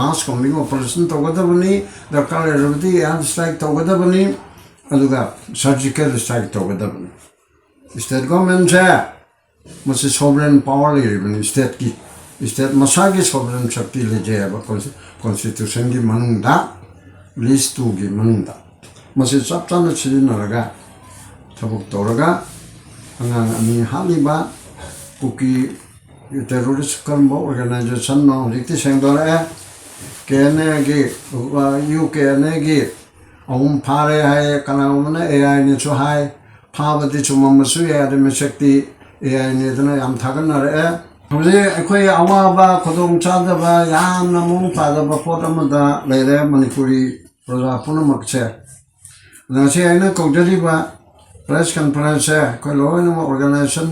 mass combing operation togadabani, the color of the hand strike togadabani, aduga surgical strike togadabani. State government must sovereign power even state ki state masagi sovereign shakti leje constitution ki manungda list 2 ki manungda must chap chana chirinaraga thabuk toraga angang ani haliba kuki terrorist karma organization no rikti sengdora kene gi UK ne gi phare hai kana mana AI ne chu hai phabati chumamasu ya de shakti AI ne dana yam thaganare hauze akhoi awaba khodong chadaba yamna mung padaba potamada leire manipuri praja punamakche nase aina kongdali ba press conference ko loina organization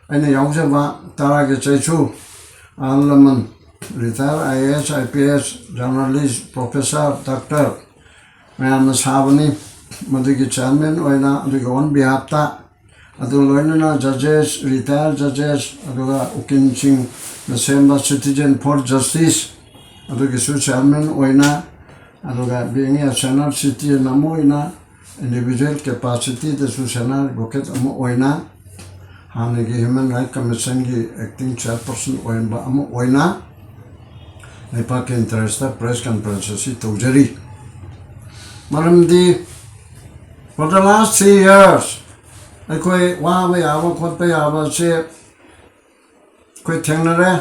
aina yaujaba tarage chaichu alaman retired IAS IPS journalist professor doctor mayam sabani madigi chairman oina aduga on behalf ta adu loina judges retired judges aduga ukin sing the same citizen for justice aduga su chairman oina aduga being a senior citizen amoina individual capacity the su senior advocate amo oina hanagi human right commission gi acting chairperson oinba amo oina Nepal interest press conference si tawjari maramdi for the last 3 years akhoi wa yaba khotpa yaba se koi thengnare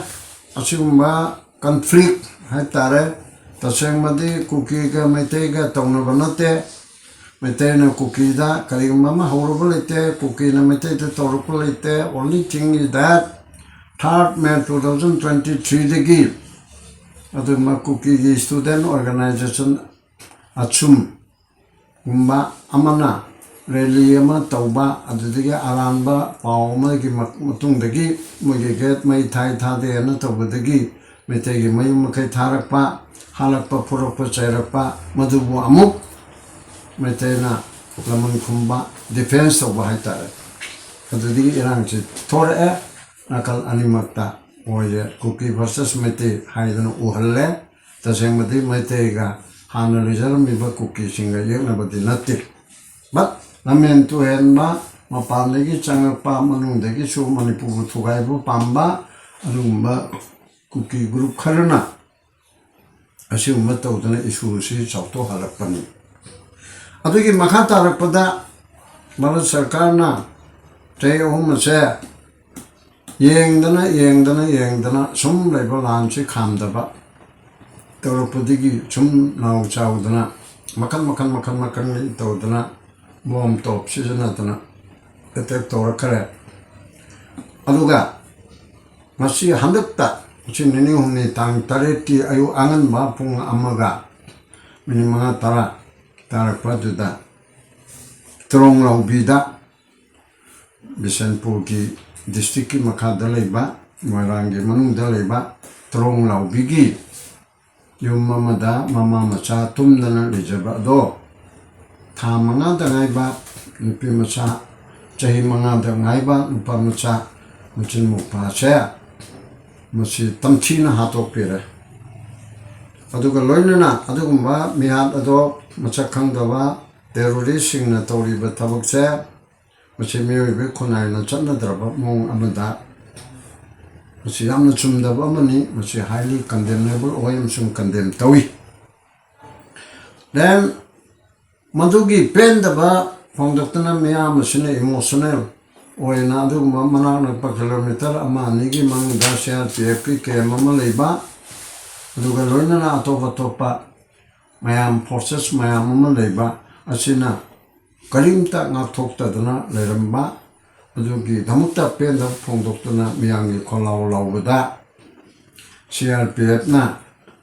asigumba conflict haitare tasengmadi kuki ga mete ga tongna banate mete na kuki da kaligumba ma horobalite kuki na mete to torupalite only thing is that 3rd May 2023 degi aduma kuki gi student organization achum gumba amana rally ama tauba adudagi aranba pawma gi matungdagi mogi get mai thai thade na tawdagi metegi mai makai tharakpa halakpa purokpa chairakpa madubu amuk metena lamang khumba defense tawba haitare adudagi irangchi thore nakal animakta oye kuki versus mete haidana uhalle tasengmadi metega hana result miba kuki singa yekna badi natte but lamen tu henba mapanlegi changakpa manungdegi su manipur thugaibu pamba arumba kuki group kharana asumma tawdana issue si chawto halakpani adugi makha tarakpada Bharat sarkarna tei ohum se yengdana sum laiba lanchi khamdaba tawrapudigi chum naw chawdana makan tawdana bom top sijanatana attack tawrakare aduga masi handakta chinini humni tang tareti ayu angan ba pung amaga minimanga tarakpaduda trong laubida Bisanpur ki district ki makhada laiba Moirang gi manungda laiba trong laubigi yumamada mama macha tumdana lijaba do tha manga da ngaiba nupi macha chahi manga da ngaiba nupa macha muchin mukpa che musi tamchina hatok pire aduga loinana adugumba mihat ado macha khangdaba terrorist singna tawriba thabak che musi miyoibe khonai na channadraba mong amada musi yamna chumdaba amani musi highly condemnable oyamsung condemn tawi then madugi pendaba phongdoktana miyam asina emotional oina adugumba manakna pa kilometer ama anigi mangda CRPF ke mama leiba aduga loinana atopa mayam forces mayam mama leiba asina kalimta ngakthokta leiramba adugi damukta penda phongdoktana miyangi kholaw lawbada CRPF na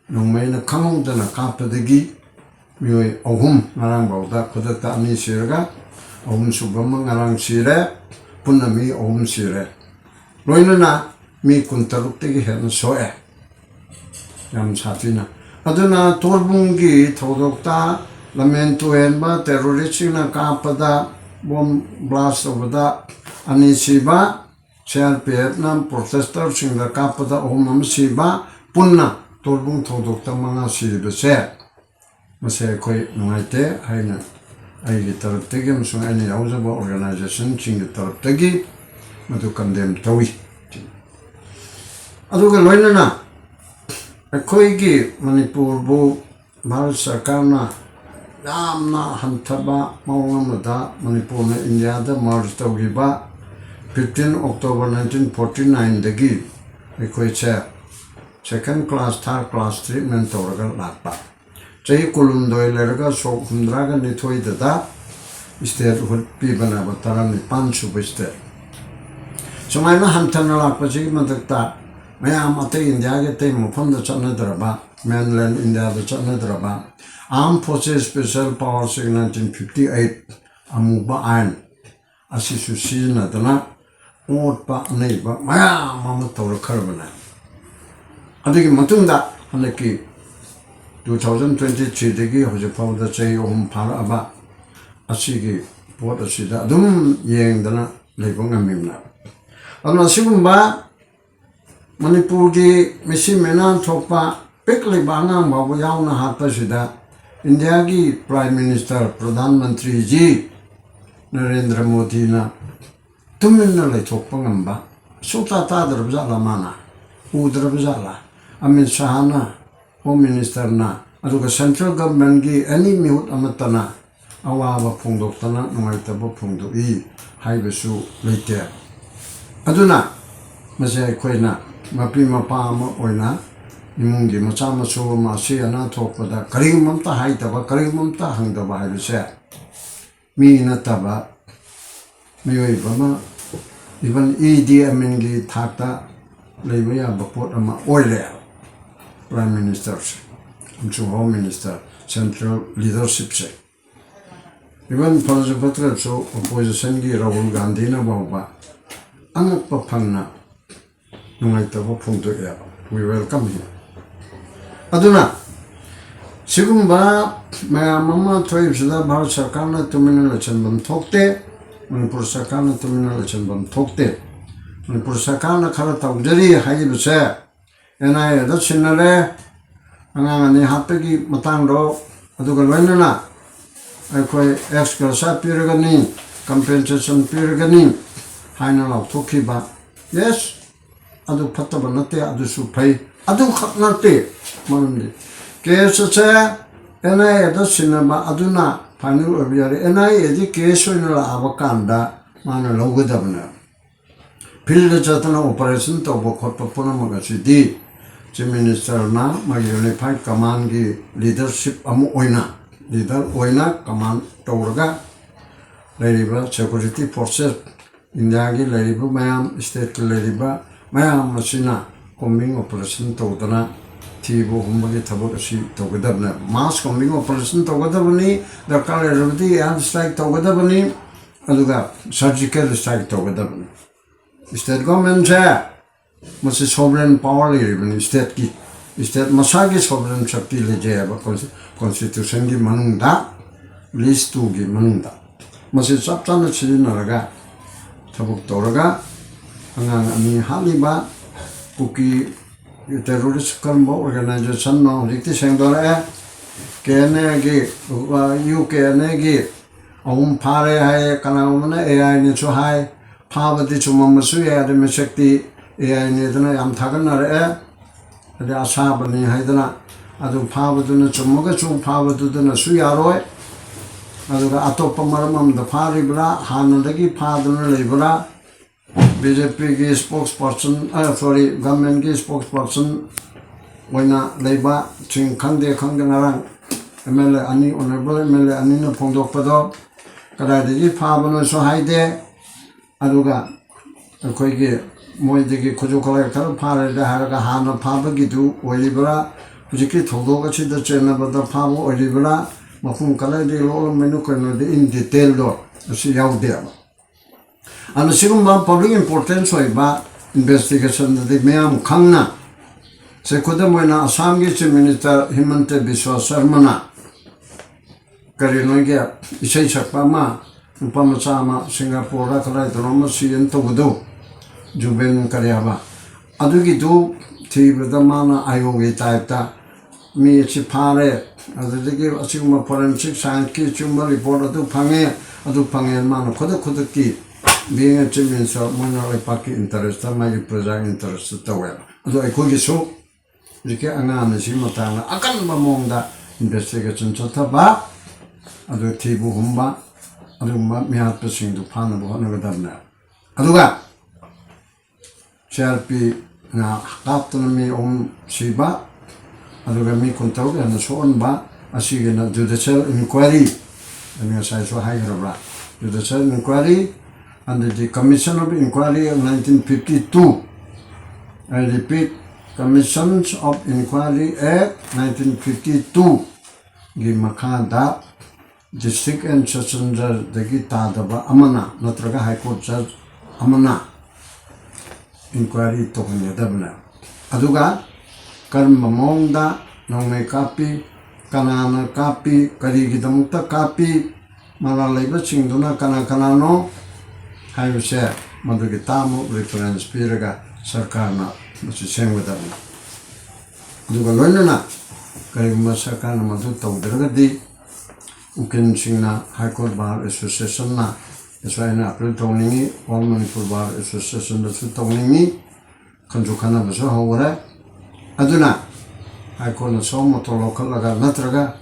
nongmaina khangongdana kapadagi mioi ohum ngarang bauda kodata ani sirga ohum subama ngarang sire punami ohum sire loinana mi kuntaruktegi hen soe yam satina aduna torbungi thodokta lamentu henba terroristina kapada bom blast obada ani siba CRPF na protester singa kapada ohum siba punna torbung thodokta manga siribase mase khoi nungaite haina aigi taraptagi amsung aini yauzaba organization chinggi taraptagi madu condemn tawi aduga loinana akoigi Manipur bu Bharat Sarkarna yamna hantaba maungamada Manipur na India da merge tawgiba 15 October 1949 dagi akoi cha second class third class treatment tawraga lakpa chahi kulumdoi lerga sok humdraga nithoi dada state hut pi banaba tarani 5 suba state sumaina hantana lakpa chigi madakta mayam ate India ge te mufam da chanadraba mainland India da chanadraba Armed Forces Special Powers 1958 amuba ain asisu sizinadana otpa neiba mayam ama tawra kharbana adigi matungda hanaki 2023 dagi hojik fawda chahi ohum phara aba asigi pot asida adum yengdana leiba ngamimna aduna sigumba Manipur gi misi mena thokpa pekli banga babu yauna hatpa sida India gi Prime Minister Pradhan Mantri ji Narendra Modi na tuminna lai thokpa ngamba sota tadrabjala mana udrabjala Amit Shah na Home Minister na aduga Central Government gi any mihut amatana awaba phongdoktana nungaitaba phongdoi haibesu leite aduna mase khoina mapi mapa ama oina imunggi macha machu ma siana thokpada karigumamta haitaba karigumamta hangdaba haibese mi nataba miyoibama even EDM gi thakta leibaya bapot ama oile Prime Minister amchu Home Minister Central Leadership se even Prajapatra so opposition gi Rahul Gandhi na bawba angakpa phangna nungaitaba phongdoya we welcome him aduna sigumba mayam ama thoibsida Bharat Sarkarna tumina lachanbam thokte Manipur Sarkarna tumina lachanbam thokte Manipur Sarkarna khara tawjari haibase NIA da chinare angangani hapegi matangro aduga loinana aikoi ex-grasa piragani compensation piragani haina lauthokiba yes adu phattaba nate adu su phai adu khatnate manumdi case che NIA da sinama aduna final obiyare NIA di case oina la abakanda mana logodabna field jatana operation to bokhotpa puna magasi di Chief Minister na magi unified command gi leadership amu oina leader oina command tawraga leriba security forces India gi leriba mayam state ki leriba mayam masina combing operation tawdana thibo humbagi thabak asi tawgadabna mass combing operation tawgadabani darkar lerabdi air strike tawgadabani aduga surgical strike tawgadabani state government se masi sovereign power liribani state ki state masagi sovereign shakti lejeba constitution gi manungda list 2 gi manungda masi chapchana chirinaraga thabuk tawraga angang ani haliba puki terrorist karma organization no rikti sengdora kene gi UK ne gi ahum phare hai kanamana AI ni chu hai phabati chumamasu ya de shakti AI ni dana yam thaganare ade asabani haidana adu phabaduna chumaga chu phabaduna su yaroi aduga atopa maramam da pharibra hanadagi phaduna leibra BJP ki spokesperson government ki spokesperson oina leiba ching khangde narang MLA ani honorable MLA ani na phongdokpado kadadagi phabana so haide aduga akoigi moidagi khujukala kar pharada haraga hana phabagi du oilibra hujiki thodoga chida chenabada phabo oilibra mafum kala de lo menu kono de in detail do si yaude and sigumba public importance oiba investigation de meam khangna se kodamoina Assam gi Chief Minister Himanta Biswa Sarma na karinoge isai sakpa ma upamacha ma Singapore ra kala drama sian to gudo juben karyaba adugi du ꯊꯤꯕꯗ ꯃꯥꯅ ꯑꯥꯏꯑꯣꯒꯤ ꯇꯥꯏꯞꯇ ꯃꯤ ꯑꯁꯤ ꯐꯥꯔꯦ ꯑꯗꯨꯗꯒꯤ ꯑꯁꯤꯒꯨꯝꯕ forensic ꯁꯥꯏꯟꯁꯀꯤ ꯆꯨꯝꯕ report ꯑꯗꯨ ꯐꯪꯉꯦ ꯃꯥꯅ ꯈꯨꯗꯛꯀꯤ being a chief minister ꯃꯣꯏꯅ ꯂꯩꯄꯥꯛꯀꯤ ꯏꯟꯇꯔꯦꯁꯇ ꯃꯥꯒꯤ ꯄ꯭ꯔꯖꯥꯒꯤ ꯏꯟꯇꯔꯦꯁꯇ ꯇꯧꯋꯦꯕ ꯑꯗꯣ ꯑꯩꯈꯣꯏꯒꯤꯁꯨ ꯍꯧꯖꯤꯛꯀꯤ ꯑꯉꯥꯡ ꯑꯁꯤꯒꯤ ꯃꯇꯥꯡꯗ ꯑꯀꯟꯕ ꯃꯑꯣꯡꯗ ꯏꯟꯚꯦꯁꯇꯤꯒꯦꯁꯟ ꯆꯠꯊꯕ ꯑꯗꯨ ꯊꯤꯕ ꯍꯨꯝꯕ ꯑꯗꯨꯒꯨꯝꯕ ꯃꯤꯍꯥꯠꯄꯁꯤꯡꯗꯨ ꯐꯥꯅꯕ ꯍꯣꯠꯅꯒꯗꯕꯅꯦ ꯑꯗꯨꯒ CRPꯅ ꯀꯥꯞꯇꯨꯅ ꯃꯤ 3 ꯁꯤꯕ ꯑꯗꯨꯒ ꯃꯤ 60 ꯍꯦꯟꯅ ꯁꯣꯛꯍꯟꯕ ꯑꯁꯤꯒꯤꯅ ꯖꯨꯗꯤꯁꯤꯌꯦꯜ ꯏꯟꯀ꯭ꯋꯥꯏꯔꯤ ꯑꯩ ꯉꯁꯥꯏꯁꯨ ꯍꯥꯏꯈ꯭ꯔꯕ꯭ꯔꯥ ꯖꯨꯗꯤꯁꯤꯌꯦꯜ enquiry under the Commission of Inquiry of 1952. I repeat, Commissions of Inquiry Act 1952 gi makhada District and Session Judge dagi tadaba amana natraga High Court Judge amana inquiry tohanyadabna aduga karma mongda nongme kapi kanana kapi karigidamukta kapi malalaiba chingduna kanano 하이브세 만들기 다무 리퍼런스 피르가 सरकार나 무슨 생각하다 누가 논나 그리고 뭐 सरकार나 모두 도드르가디 우켄싱나 하이코트 바र 에소시에이션나 에스와이나 아프릴 동링이 올머니풀 바र 에소시에이션도 수동링이 컨족하나 버서 하고래 아두나 하이코트나 소모토 로컬라가 나트라가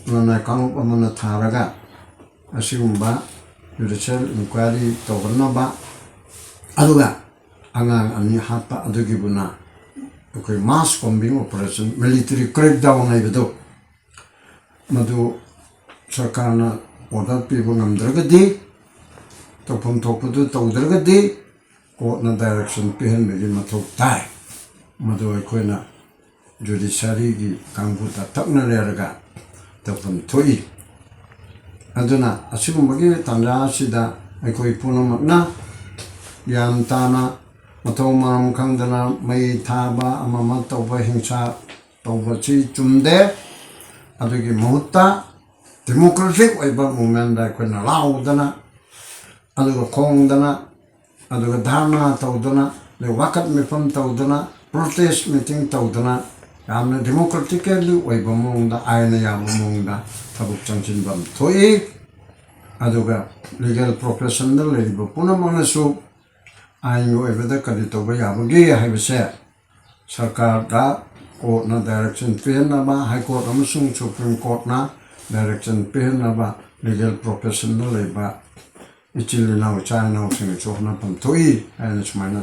너나 강업 어머나 타라가 아시군바 judicial inquiry tawannaba aduga angang ani hapa adugibuna koi mass combing operation military crackdown aibedo madu sarkarna order pibu ngamdragadi topum topudu tawdragadi court na direction pihan megi mathok tai madu koina judiciary gi kangbuta takna leraga topum thoi aduna asigumagi tanda sida aikoi punamakna yan tana matau maram khangdana mai thaba amama tawba hingsa tawba chi chumde adugi mahutta democratic oiba movement da koina laudana aduga khongdana aduga dharna tawdana le wakat mifam tawdana protest meeting tawdana yamna democratically oiba mongda aina yam mongda tabuk changchinbam thoi aduga legal professional leriba punamanasu ain oibada kali toba yabagi haibase sarkar da court na direction pihanaba high court amasung supreme court na direction pihanaba legal professional leba ichilina uchana using chokna pam thoi aina sumaina